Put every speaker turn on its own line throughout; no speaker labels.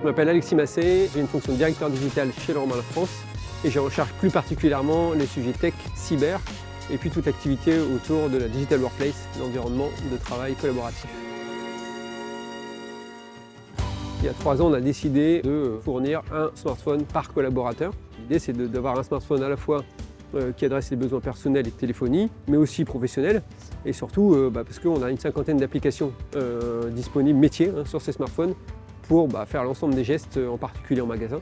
Je m'appelle Alexis Massé, j'ai une fonction de directeur digital chez Leroy Merlin France et j'ai en charge plus particulièrement les sujets tech, cyber et puis toute activité autour de la digital workplace, l'environnement de travail collaboratif. Il y a 3 ans, on a décidé de fournir un smartphone par collaborateur. L'idée, c'est d'avoir un smartphone à la fois qui adresse les besoins personnels et de téléphonie, mais aussi professionnels. Et surtout, parce qu'on a une 50aine d'applications disponibles métiers sur ces smartphones pour faire l'ensemble des gestes, en particulier en magasin,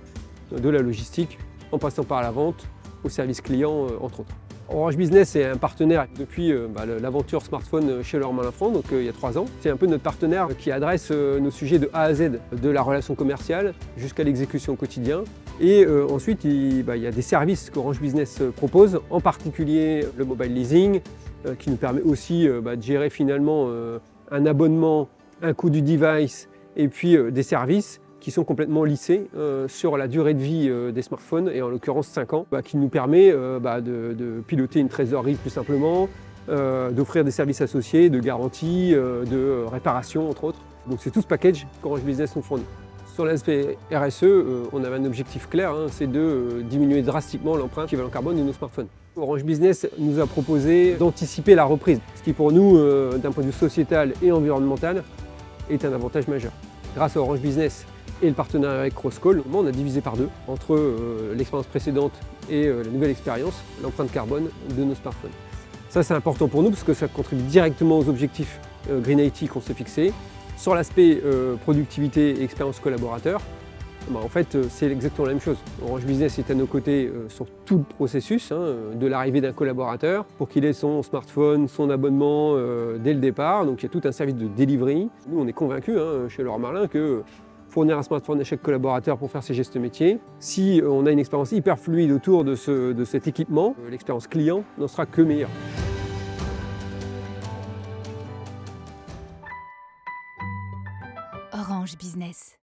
de la logistique, en passant par la vente, au service client, entre autres. Orange Business est un partenaire depuis l'aventure smartphone chez Leroy Merlin France, donc il y a 3 ans. C'est un peu notre partenaire qui adresse nos sujets de A à Z, de la relation commerciale jusqu'à l'exécution au quotidien. Et ensuite, il y a des services qu'Orange Business propose, en particulier le mobile leasing, qui nous permet aussi de gérer finalement un abonnement, un coût du device et puis des services qui sont complètement lissés sur la durée de vie des smartphones, et en l'occurrence 5 ans, qui nous permet de piloter une trésorerie plus simplement, d'offrir des services associés, de garantie, de réparation entre autres. Donc c'est tout ce package qu'Orange Business nous fournit. Sur l'aspect RSE, on avait un objectif clair, c'est de diminuer drastiquement l'empreinte équivalent carbone de nos smartphones. Orange Business nous a proposé d'anticiper la reprise, ce qui pour nous, d'un point de vue sociétal et environnemental, est un avantage majeur. Grâce à Orange Business et le partenariat avec Crosscall, on a divisé par 2 entre l'expérience précédente et la nouvelle expérience, l'empreinte carbone de nos smartphones. Ça, c'est important pour nous parce que ça contribue directement aux objectifs Green IT qu'on s'est fixés. Sur l'aspect productivité et expérience collaborateur, en fait, c'est exactement la même chose. Orange Business est à nos côtés sur tout le processus, de l'arrivée d'un collaborateur pour qu'il ait son smartphone, son abonnement dès le départ. Donc il y a tout un service de delivery. Nous, on est convaincus chez Leroy Merlin que fournir un smartphone à chaque collaborateur pour faire ses gestes métiers, si on a une expérience hyper fluide autour de cet équipement, l'expérience client n'en sera que meilleure.
Orange Business.